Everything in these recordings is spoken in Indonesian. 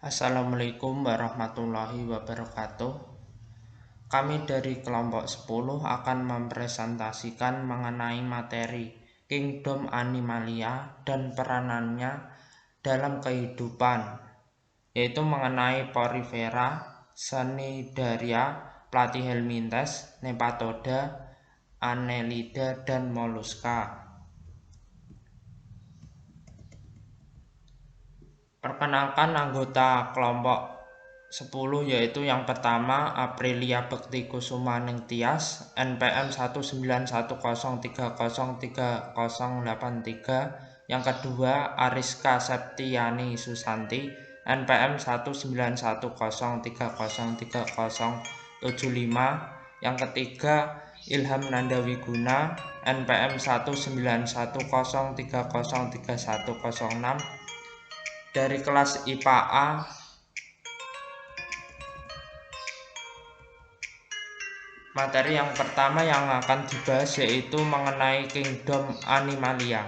Assalamualaikum warahmatullahi wabarakatuh. Kami dari kelompok 10 akan mempresentasikan mengenai materi Kingdom Animalia dan peranannya dalam kehidupan, yaitu mengenai Porifera, Cnidaria, Platyhelminthes, Nematode, Annelida, dan Moluska. Perkenalkan anggota kelompok 10, yaitu yang pertama Aprilia Bekti Kusuma Ningtyas, NPM 19130303083. Yang kedua Ariska Septiani Susanti, NPM 19130303075. Yang ketiga Ilham Nandawiguna, NPM 19130303106 dari kelas IPA A. Materi yang pertama yang akan dibahas yaitu mengenai Kingdom Animalia.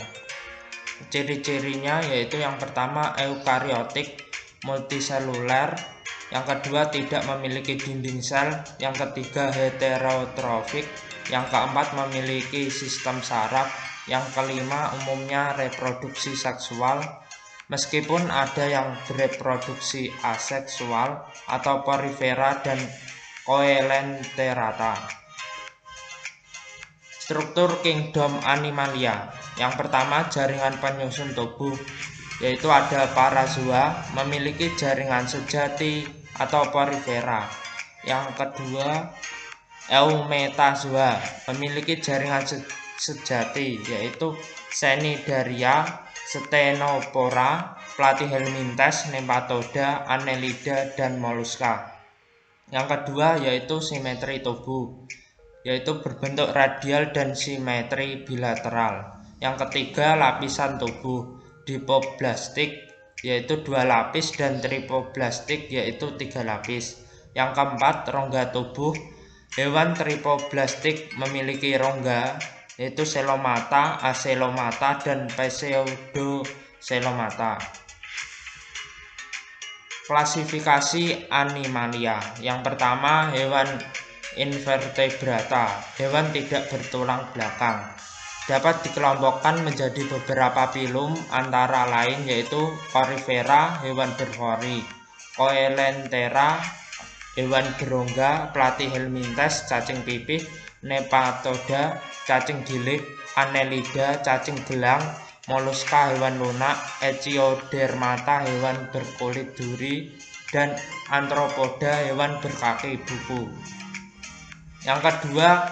Ciri-cirinya yaitu yang pertama eukariotik, multiseluler, yang kedua tidak memiliki dinding sel, yang ketiga heterotrofik, yang keempat memiliki sistem saraf, yang kelima umumnya reproduksi seksual, meskipun ada yang bereproduksi aseksual atau porifera dan coelenterata. Struktur Kingdom Animalia. Yang pertama jaringan penyusun tubuh, yaitu ada parazoa memiliki jaringan sejati atau porifera. Yang kedua eumetazoa memiliki jaringan sejati, yaitu Cnidaria, Ctenophora, Platyhelminthes, Nematoda, Annelida, dan Moluska. Yang kedua yaitu simetri tubuh, yaitu berbentuk radial dan simetri bilateral. Yang ketiga lapisan tubuh, dipoblastik, yaitu 2 lapis, dan tripoblastik, yaitu 3 lapis. Yang keempat rongga tubuh. Hewan tripoblastik memiliki rongga, yaitu selomata, aselomata, dan pseudoselomata. Klasifikasi Animalia. Yang pertama hewan invertebrata, hewan tidak bertulang belakang. Dapat dikelompokkan menjadi beberapa filum antara lain yaitu Porifera, hewan berpori, Coelentera, hewan berongga, Platyhelminthes, cacing pipih, Nematoda, cacing gilik, Annelida, cacing gelang, Moluska, hewan lunak, Echiodermata, hewan berkulit duri, dan Arthropoda, hewan berkaki buku. Yang kedua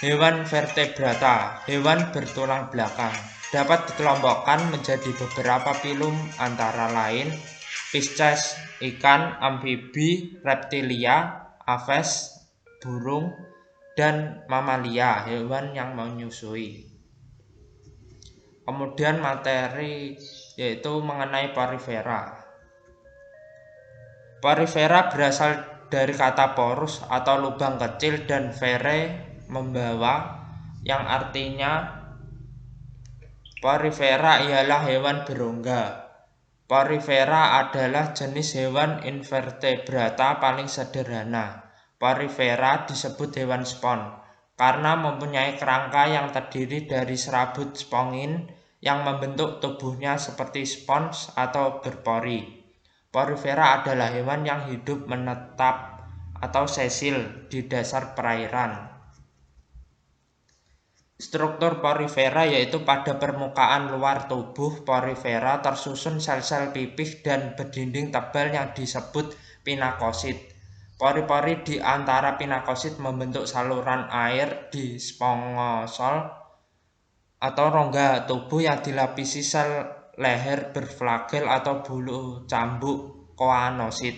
hewan vertebrata, hewan bertulang belakang. Dapat dikelompokkan menjadi beberapa filum antara lain Pisces, ikan, amfibi, reptilia, aves, burung, dan mamalia, hewan yang menyusui. Kemudian materi yaitu mengenai porifera. Porifera berasal dari kata porus atau lubang kecil dan vere membawa, yang artinya porifera ialah hewan berongga. Porifera adalah jenis hewan invertebrata paling sederhana. Porifera disebut hewan spon karena mempunyai kerangka yang terdiri dari serabut spongin yang membentuk tubuhnya seperti spons atau berpori. Porifera adalah hewan yang hidup menetap atau sesil di dasar perairan. Struktur porifera yaitu pada permukaan luar tubuh porifera tersusun sel-sel pipih dan berdinding tebal yang disebut pinakosit. Pori-pori di antara pinakosit membentuk saluran air di spongosol atau rongga tubuh yang dilapisi sel leher berflagel atau bulu cambuk koanosit.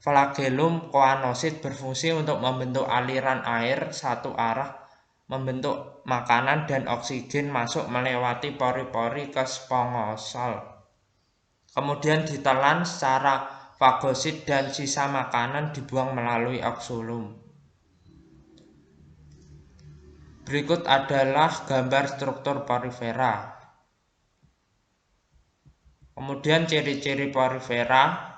Flagellum koanosit berfungsi untuk membentuk aliran air satu arah, membentuk makanan dan oksigen masuk melewati pori-pori ke spongosol. Kemudian ditelan secara fagosit dan sisa makanan dibuang melalui oxulum. Berikut adalah gambar struktur porifera. Kemudian ciri-ciri porifera,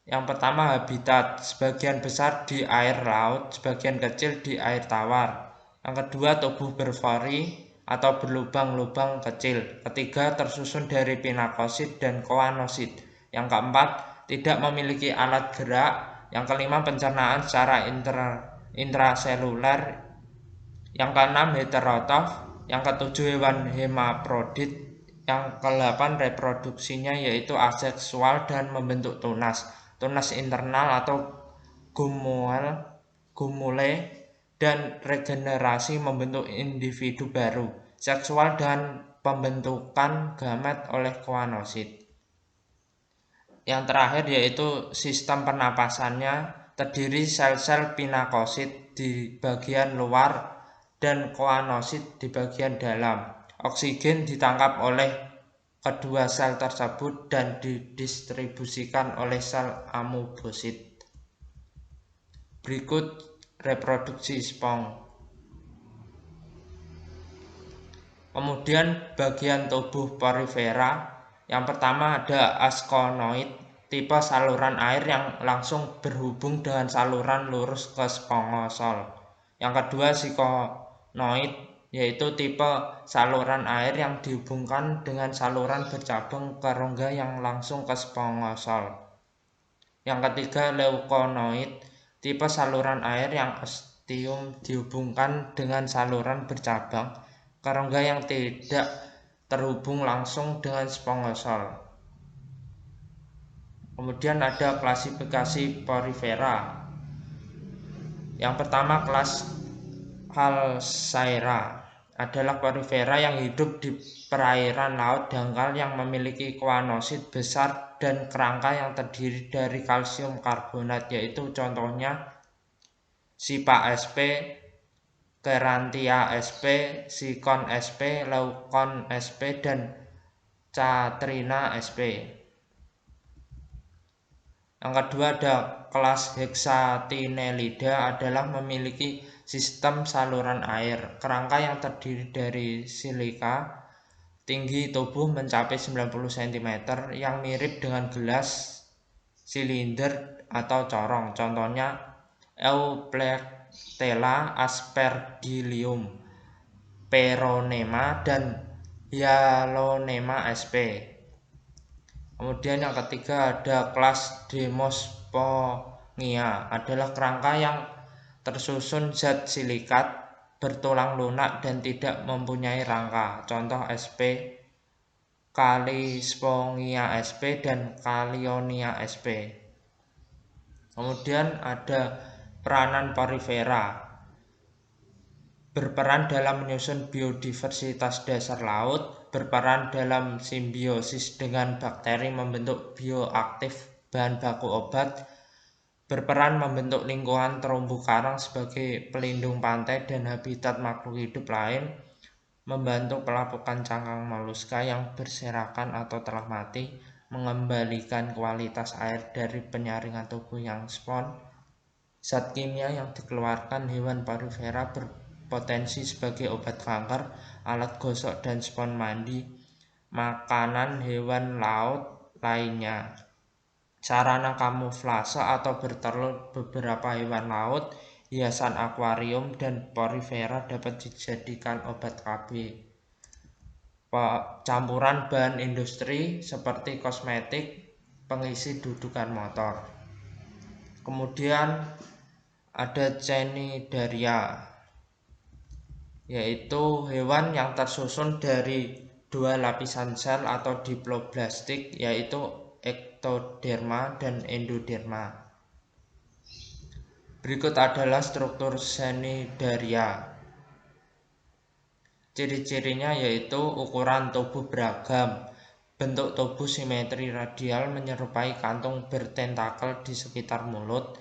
yang pertama habitat, sebagian besar di air laut, sebagian kecil di air tawar. Yang kedua tubuh berpori atau berlubang-lubang kecil. Ketiga tersusun dari pinakosit dan koanosit. Yang keempat tidak memiliki alat gerak. Yang kelima pencernaan secara intraseluler. Yang keenam heterotrof. Yang ketujuh hewan hemaprodit. Yang kedelapan reproduksinya yaitu aseksual dan membentuk tunas internal atau gumule, dan regenerasi membentuk individu baru seksual dan pembentukan gamet oleh koanosit. Yang terakhir yaitu sistem pernapasannya terdiri sel-sel pinakosit di bagian luar dan koanosit di bagian dalam. Oksigen ditangkap oleh kedua sel tersebut dan didistribusikan oleh sel amoebosit. Berikut reproduksi spong. Kemudian bagian tubuh porifera. Yang pertama ada askonoid, tipe saluran air yang langsung berhubung dengan saluran lurus ke spongosol. Yang kedua sikonoid, yaitu tipe saluran air yang dihubungkan dengan saluran bercabang ke rongga yang langsung ke spongosol. Yang ketiga leukonoid, tipe saluran air yang ostium dihubungkan dengan saluran bercabang ke rongga yang tidak terhubung langsung dengan spongosol. Kemudian ada klasifikasi porifera. Yang pertama kelas Halsaera adalah porifera yang hidup di perairan laut dangkal yang memiliki koanosit besar dan kerangka yang terdiri dari kalsium karbonat, yaitu contohnya Sipa sp, Kerantia sp, Sikon sp, Leukon sp, dan Catrina sp. Yang kedua ada kelas Hexatinellida adalah memiliki sistem saluran air, kerangka yang terdiri dari silika, tinggi tubuh mencapai 90 cm, yang mirip dengan gelas, silinder, atau corong. Contohnya Euplectella, Aspergillium, Peronema, dan Hyalonema sp. Kemudian yang ketiga ada kelas Demospongia, adalah kerangka yang tersusun zat silikat, bertulang lunak, dan tidak mempunyai rangka. Contoh sp. Kalispongia sp dan Kalionia sp. Kemudian ada peranan porifera. Berperan dalam menyusun biodiversitas dasar laut, berperan dalam simbiosis dengan bakteri membentuk bioaktif bahan baku obat, berperan membentuk lingkungan terumbu karang sebagai pelindung pantai dan habitat makhluk hidup lain, membantu pelapukan cangkang moluska yang berserakan atau telah mati, mengembalikan kualitas air dari penyaringan tubuh yang spon. Zat kimia yang dikeluarkan hewan porifera berpotensi sebagai obat kanker, alat gosok dan spon mandi, makanan hewan laut lainnya, sarana kamuflase atau bertelur beberapa hewan laut, hiasan akuarium, dan porifera dapat dijadikan obat KB. Campuran bahan industri seperti kosmetik, pengisi dudukan motor. Kemudian ada Cnidaria, yaitu hewan yang tersusun dari dua lapisan sel atau diploblastik, yaitu ektoderma dan endoderma. Berikut adalah struktur Cnidaria. Ciri-cirinya yaitu ukuran tubuh beragam, bentuk tubuh simetri radial menyerupai kantung bertentakel di sekitar mulut,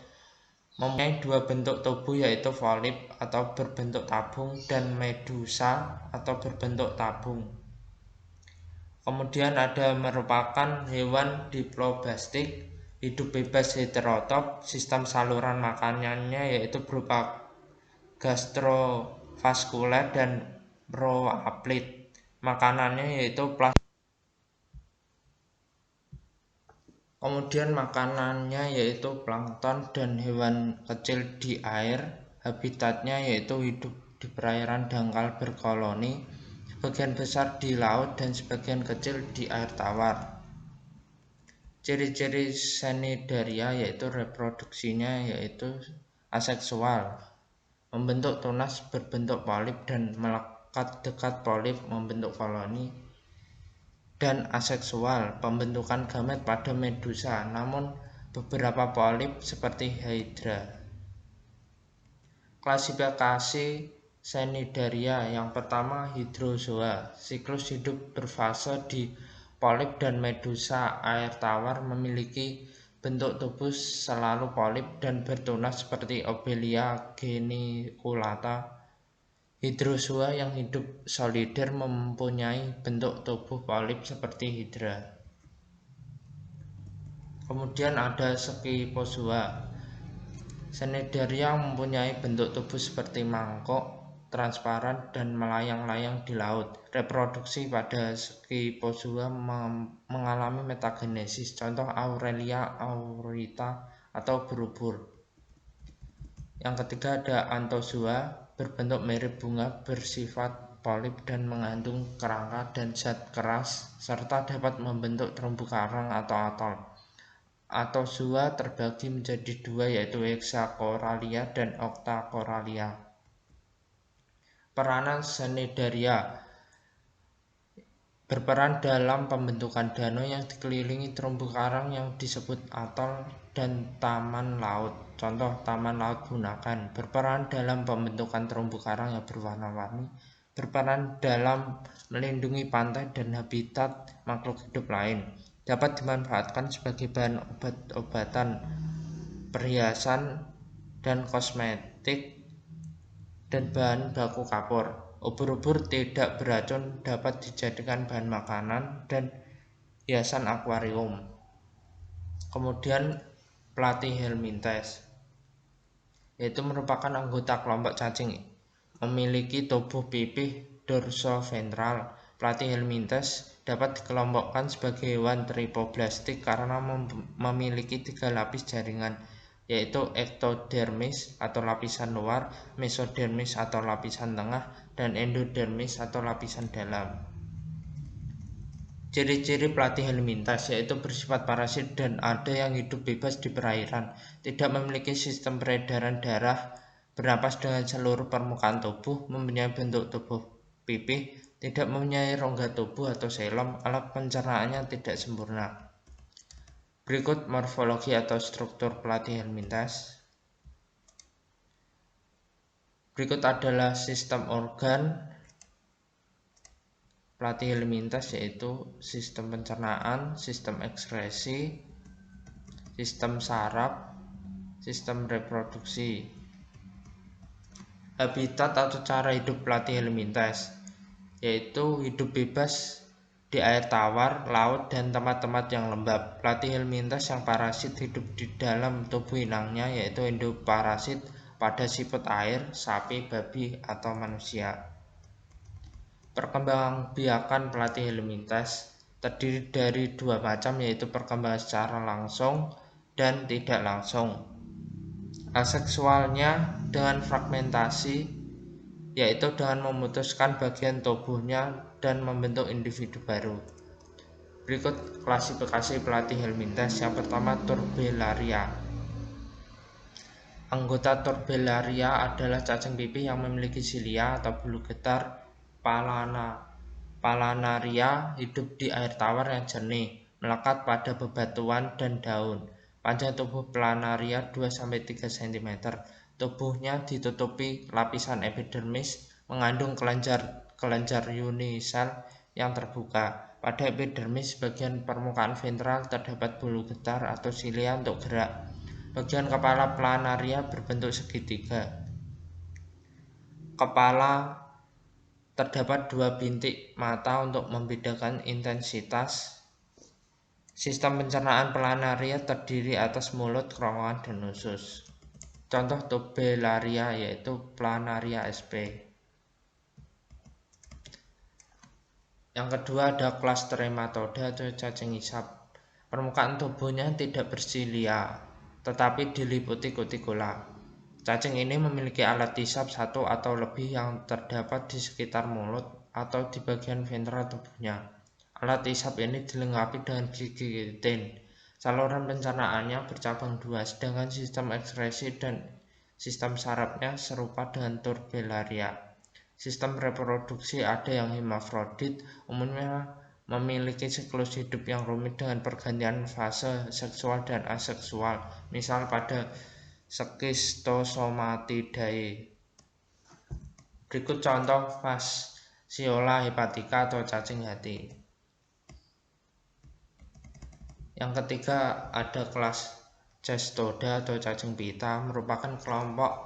mempunyai dua bentuk tubuh yaitu polip atau berbentuk tabung dan medusa atau berbentuk tabung. Kemudian ada merupakan hewan diploblastik, hidup bebas heterotrop, sistem saluran makanannya yaitu berupa gastrovaskuler dan proaplit. Makanannya yaitu Kemudian makanannya yaitu plankton dan hewan kecil di air. Habitatnya yaitu hidup di perairan dangkal berkoloni, sebagian besar di laut dan sebagian kecil di air tawar. Ciri-ciri Cnidaria yaitu reproduksinya yaitu aseksual, membentuk tunas berbentuk polip dan melekat dekat polip membentuk koloni, dan aseksual, pembentukan gamet pada medusa, namun beberapa polip seperti Hydra. Klasifikasi Cnidaria yang pertama hidrozoa, siklus hidup berfase di polip dan medusa air tawar, memiliki bentuk tubuh selalu polip dan bertunas seperti Obelia geniculata. Hidrozoa yang hidup solider mempunyai bentuk tubuh polip seperti hidra. Kemudian ada Scyphozoa. Cnidaria mempunyai bentuk tubuh seperti mangkok transparan dan melayang-layang di laut. Reproduksi pada Scyphozoa mengalami metagenesis, contoh Aurelia aurita atau ubur-ubur. Yang ketiga ada Anthozoa, berbentuk mirip bunga, bersifat polip dan mengandung kerangka dan zat keras, serta dapat membentuk terumbu karang atau atol. Anthozoa terbagi menjadi dua, yaitu Hexacoralia dan Octacoralia. Peranan Cnidaria berperan dalam pembentukan danau yang dikelilingi terumbu karang yang disebut atol dan taman laut. Contoh taman laut Bunaken. Berperan dalam pembentukan terumbu karang yang berwarna-warni. Berperan dalam melindungi pantai dan habitat makhluk hidup lain. Dapat dimanfaatkan sebagai bahan obat-obatan, perhiasan dan kosmetik, dan bahan baku kapur. Ubur-ubur tidak beracun, dapat dijadikan bahan makanan dan hiasan akuarium. Kemudian Platyhelminthes, yaitu merupakan anggota kelompok cacing, memiliki tubuh pipih dorsoventral. Platyhelminthes dapat dikelompokkan sebagai hewan tripoblastik karena memiliki 3 lapis jaringan, yaitu ektodermis atau lapisan luar, mesodermis atau lapisan tengah, dan endodermis atau lapisan dalam. Ciri-ciri Platyhelminthes yaitu bersifat parasit dan ada yang hidup bebas di perairan, tidak memiliki sistem peredaran darah, bernapas dengan seluruh permukaan tubuh, mempunyai bentuk tubuh pipih, tidak mempunyai rongga tubuh atau xilem, alat pencernaannya tidak sempurna. Berikut morfologi atau struktur Platyhelminthes. Berikut adalah sistem organ Platyhelminthes, yaitu sistem pencernaan, sistem ekskresi, sistem saraf, sistem reproduksi. Habitat atau cara hidup Platyhelminthes yaitu hidup bebas di air tawar, laut, dan tempat-tempat yang lembab. Platyhelminthes yang parasit hidup di dalam tubuh inangnya, yaitu endoparasit pada siput air, sapi, babi, atau manusia. Perkembangbiakan Platyhelminthes terdiri dari 2 macam, yaitu perkembangan secara langsung dan tidak langsung. Aseksualnya dengan fragmentasi, yaitu dengan memutuskan bagian tubuhnya dan membentuk individu baru. Berikut klasifikasi Platyhelminthes. Yang pertama, Turbellaria. Anggota Turbellaria adalah cacing pipih yang memiliki silia atau bulu getar. Palanaria hidup di air tawar yang jernih, melekat pada bebatuan dan daun. Panjang tubuh Planaria 2-3 cm. Tubuhnya ditutupi lapisan epidermis, mengandung kelenjar unisel yang terbuka. Pada epidermis bagian permukaan ventral terdapat bulu getar atau silia untuk gerak. Bagian kepala Planaria berbentuk segitiga. Kepala terdapat 2 bintik mata untuk membedakan intensitas. Sistem pencernaan Planaria terdiri atas mulut, kerongkongan, dan usus. Contoh Turbellaria yaitu Planaria sp. Yang kedua ada kelas Trematoda atau cacing hisap. Permukaan tubuhnya tidak bersilia, tetapi diliputi kutikula. Cacing ini memiliki alat hisap satu atau lebih yang terdapat di sekitar mulut atau di bagian ventral tubuhnya. Alat hisap ini dilengkapi dengan gigi kitin. Saluran pencernaannya bercabang dua, sedangkan sistem ekskresi dan sistem sarafnya serupa dengan turbellaria. Sistem reproduksi ada yang hermafrodit, umumnya memiliki siklus hidup yang rumit dengan pergantian fase seksual dan aseksual, misal pada Schistosomatidae. Berikut contoh Fasciola hepatica atau cacing hati. Yang ketiga ada kelas Cestoda atau cacing pita, merupakan kelompok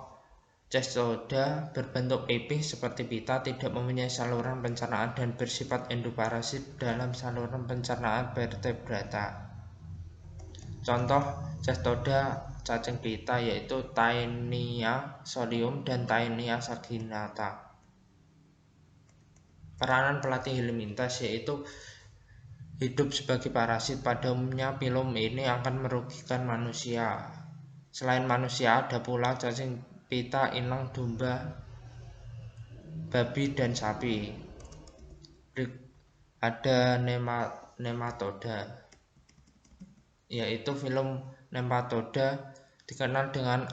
Cestoda berbentuk pipih seperti pita, tidak mempunyai saluran pencernaan dan bersifat endoparasit dalam saluran pencernaan vertebrata. Contoh Cestoda cacing pita yaitu Taenia solium dan Taenia saginata. Peranan pelatih helminthes yaitu hidup sebagai parasit. Pada umumnya pilum ini akan merugikan manusia. Selain manusia ada pula cacing pita inang domba, babi dan sapi. Ada nematoda yaitu filum nematoda dikenal dengan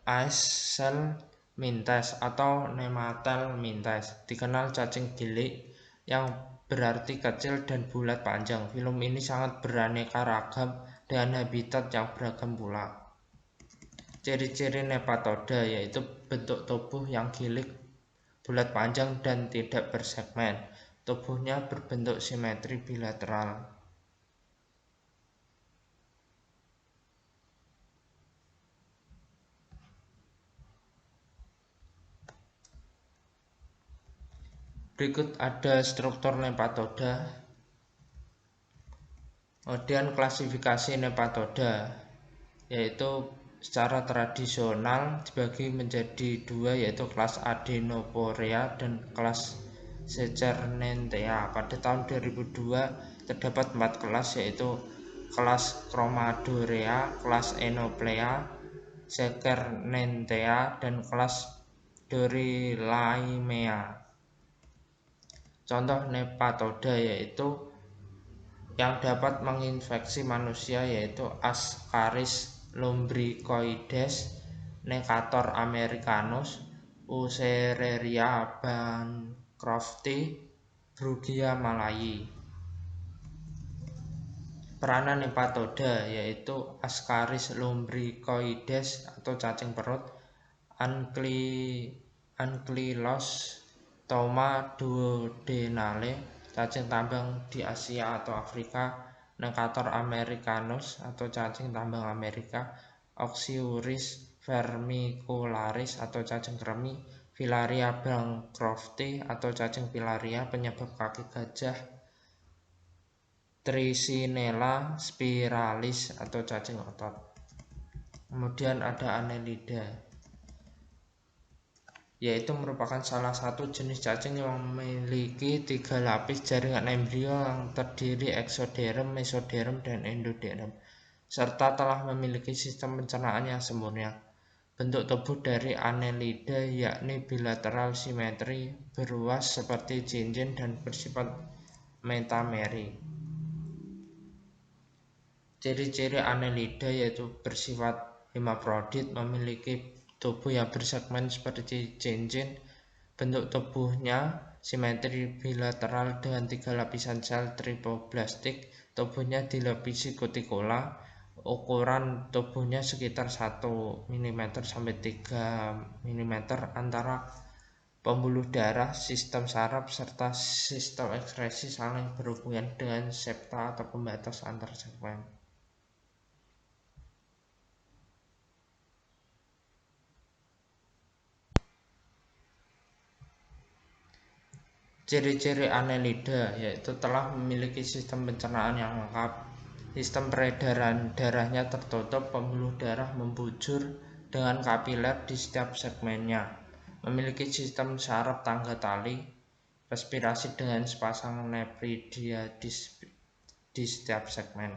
Aeschyleminthes atau Nematelminthes, dikenal cacing gilik yang berarti kecil dan bulat panjang. Filum ini sangat beraneka ragam dengan habitat yang beragam pula. Ciri-ciri nematoda yaitu bentuk tubuh yang gilik, bulat panjang dan tidak bersegmen. Tubuhnya berbentuk simetri bilateral. Berikut ada struktur nematoda. Kemudian klasifikasi nematoda yaitu secara tradisional dibagi menjadi dua, yaitu kelas Adenophorea dan kelas Secernentea. Pada tahun 2002 terdapat 4 kelas, yaitu kelas Chromadorea, kelas Enoplea, Secernentea, dan kelas Dorylaemeya. Contoh nematoda yaitu yang dapat menginfeksi manusia yaitu Ascaris lumbricoides, Necator americanus, Usereria bancrofti, Brugia malayi. Peranan nematoda yaitu Ascaris lumbricoides atau cacing perut, Ankylostoma duodenale, cacing tambang di Asia atau Afrika, Necator americanus atau cacing tambang Amerika, Oxyuris vermicularis atau cacing kremi, Filaria bancrofti atau cacing filaria penyebab kaki gajah, Trisinella spiralis atau cacing otot. Kemudian ada Annelida, yaitu merupakan salah satu jenis cacing yang memiliki 3 lapis jaringan embrio yang terdiri eksoderm, mesoderm, dan endoderm, serta telah memiliki sistem pencernaan yang sempurna. Bentuk tubuh dari Annelida yakni bilateral simetri, beruas seperti cincin dan bersifat metameri. Ciri-ciri Annelida yaitu bersifat hermafrodit, memiliki tubuh yang bersegmen seperti cincin, bentuk tubuhnya simetri bilateral dengan 3 lapisan sel tripoblastik, tubuhnya dilapisi kutikula, ukuran tubuhnya sekitar 1 mm sampai 3 mm antara pembuluh darah, sistem saraf, serta sistem ekskresi saling berhubungan dengan septa atau pembatas antar segmen. Ciri-ciri Annelida yaitu telah memiliki sistem pencernaan yang lengkap. Sistem peredaran darahnya tertutup, pembuluh darah membujur dengan kapiler di setiap segmennya. Memiliki sistem saraf tangga tali, respirasi dengan sepasang nephridia di setiap segmen.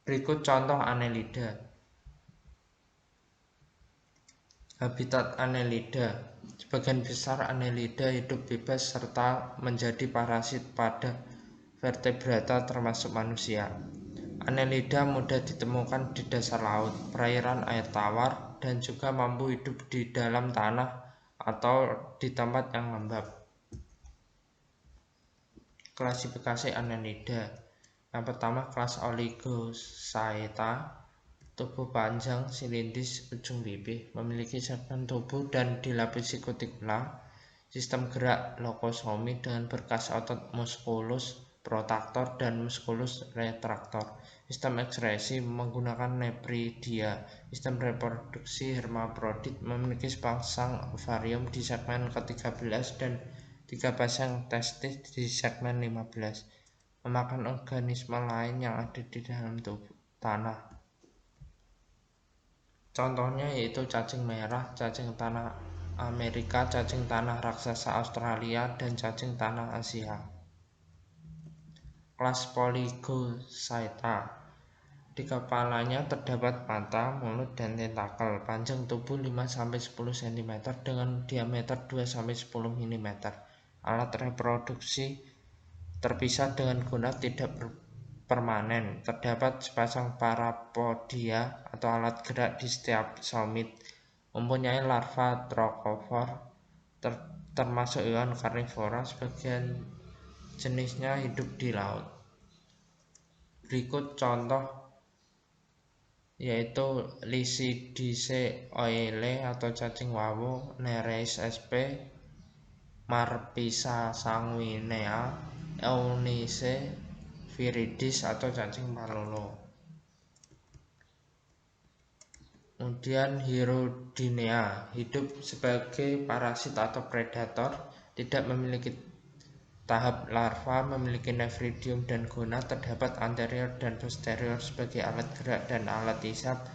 Berikut contoh Annelida. Habitat Annelida. Sebagian besar Annelida hidup bebas serta menjadi parasit pada vertebrata termasuk manusia. Annelida mudah ditemukan di dasar laut, perairan air tawar, dan juga mampu hidup di dalam tanah atau di tempat yang lembab. Klasifikasi Annelida. Yang pertama, kelas Oligochaeta. Tubuh panjang, silindris, ujung pipih, memiliki segmen tubuh dan dilapisi kutikula. Sistem gerak lokosomi dengan berkas otot musculus protractor dan musculus retractor. Sistem ekskresi menggunakan nephridia. Sistem reproduksi hermaprodit, memiliki sepasang ovarium di segmen ke-13 dan 3 pasang testis di segmen 15. Memakan organisme lain yang ada di dalam tubuh tanah. Contohnya yaitu cacing merah, cacing tanah Amerika, cacing tanah raksasa Australia, dan cacing tanah Asia. Kelas Polygochaeta. Di kepalanya terdapat mata, mulut, dan tentakel. Panjang tubuh 5-10 cm dengan diameter 2-10 mm. Alat reproduksi terpisah dengan guna tidak permanen. Terdapat sepasang parapodia atau alat gerak di setiap somit. Mempunyai larva trochovor termasuk hewan karnivora, sebagian jenisnya hidup di laut. Berikut contoh yaitu Lycidice oile atau cacing wawo, Nereis sp, Marpisa sanguinea, Eunice viridis atau cacing palolo. Kemudian Hirudinea, hidup sebagai parasit atau predator, tidak memiliki tahap larva, memiliki nephridium dan gona. Terdapat anterior dan posterior sebagai alat gerak dan alat hisap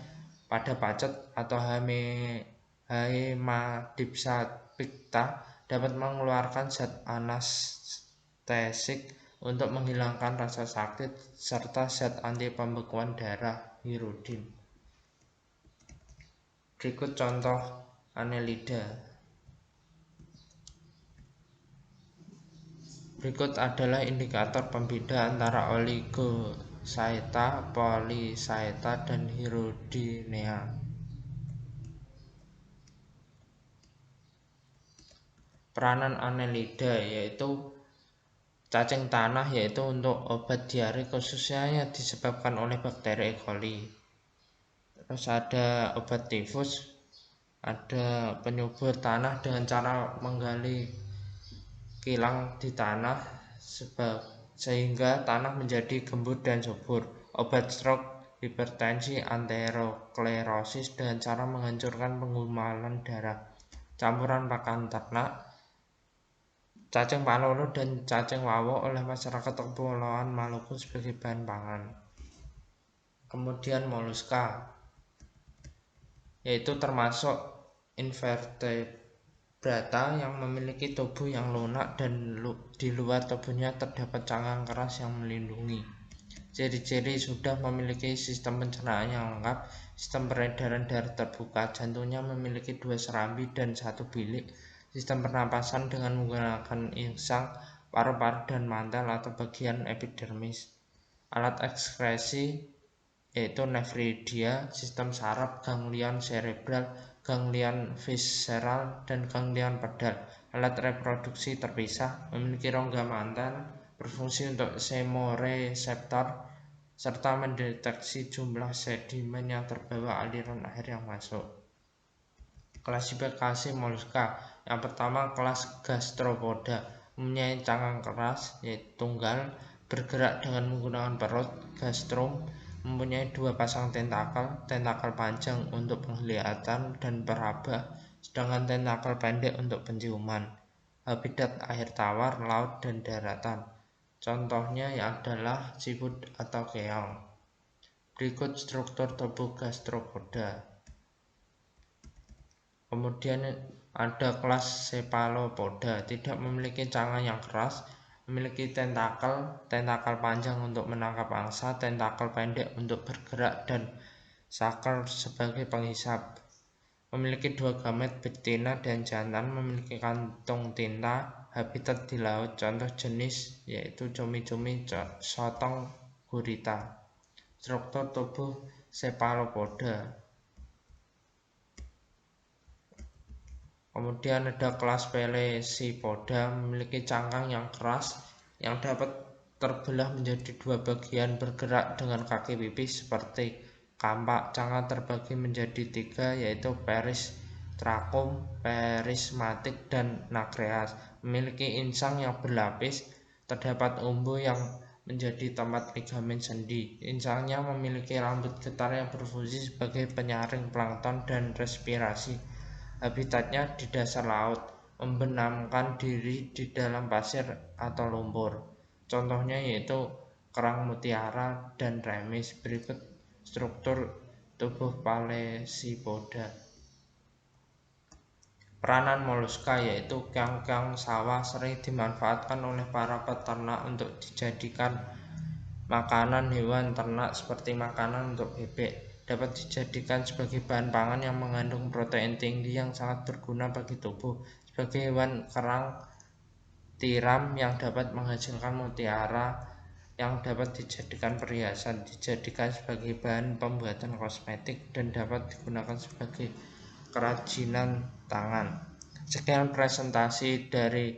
pada pacet atau Haemadipsa picta. Dapat mengeluarkan zat anestesik untuk menghilangkan rasa sakit serta zat anti pembekuan darah hirudin. Berikut contoh Annelida. Berikut adalah indikator pembeda antara Oligochaeta, Polychaeta, dan Hirudinea. Peranan Annelida yaitu cacing tanah, yaitu untuk obat diare khususnya yang disebabkan oleh bakteri E. coli. Terus ada obat tifus, ada penyubur tanah dengan cara menggali kilang di tanah sehingga tanah menjadi gembur dan subur. Obat stroke, hipertensi, aterosklerosis dengan cara menghancurkan penggumpalan darah. Campuran pakan ternak, cacing palolo dan cacing wawo oleh masyarakat Kepulauan Maluku sebagai bahan pangan. Kemudian moluska, yaitu termasuk invertebrata yang memiliki tubuh yang lunak dan di luar tubuhnya terdapat cangkang keras yang melindungi. Ciri-ciri sudah memiliki sistem pencernaan yang lengkap, sistem peredaran darah terbuka, jantungnya memiliki 2 serambi dan 1 bilik, sistem pernapasan dengan menggunakan insang, paru-paru dan mantel atau bagian epidermis. Alat ekskresi yaitu nephridia, sistem saraf, ganglion serebral, ganglion visceral, dan ganglion pedal. Alat reproduksi terpisah, memiliki rongga mantel, berfungsi untuk semoreseptor, serta mendeteksi jumlah sedimen yang terbawa aliran air yang masuk. Klasifikasi moluska. Yang pertama, kelas Gastropoda, mempunyai cangkang keras yaitu tunggal, bergerak dengan menggunakan perut. Gastrum, mempunyai 2 pasang tentakel panjang untuk penglihatan dan peraba, sedangkan tentakel pendek untuk penciuman. Habitat air tawar, laut, dan daratan. Contohnya adalah siput atau keong. Berikut struktur tubuh Gastropoda. Kemudian ada kelas Cephalopoda, tidak memiliki cangkang yang keras, memiliki tentakel panjang untuk menangkap angsa, tentakel pendek untuk bergerak, dan saker sebagai penghisap. Memiliki dua gamet, betina dan jantan, memiliki kantung tinta, habitat di laut, contoh jenis yaitu cumi-cumi, sotong, gurita. Struktur tubuh cephalopoda. Kemudian ada kelas Pelecypoda, memiliki cangkang yang keras yang dapat terbelah menjadi dua bagian, bergerak dengan kaki pipis seperti kampak. Cangkang terbagi menjadi tiga yaitu peristrakum, perismatik, dan nagreas. Memiliki insang yang berlapis, terdapat umbu yang menjadi tempat ligamen sendi. Insangnya memiliki rambut getar yang berfungsi sebagai penyaring plankton dan respirasi. Habitatnya di dasar laut, membenamkan diri di dalam pasir atau lumpur. Contohnya yaitu kerang mutiara dan remis. Berikut struktur tubuh Pelecypoda. Peranan moluska yaitu keong-keong sawah sering dimanfaatkan oleh para peternak untuk dijadikan makanan hewan ternak seperti makanan untuk bebek. Dapat dijadikan sebagai bahan pangan yang mengandung protein tinggi yang sangat berguna bagi tubuh. Sebagai hewan kerang tiram yang dapat menghasilkan mutiara yang dapat dijadikan perhiasan, dijadikan sebagai bahan pembuatan kosmetik, dan dapat digunakan sebagai kerajinan tangan. Sekian presentasi dari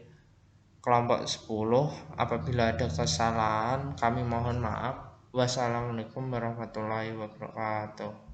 kelompok 10. Apabila ada kesalahan kami mohon maaf. Wassalamualaikum warahmatullahi wabarakatuh.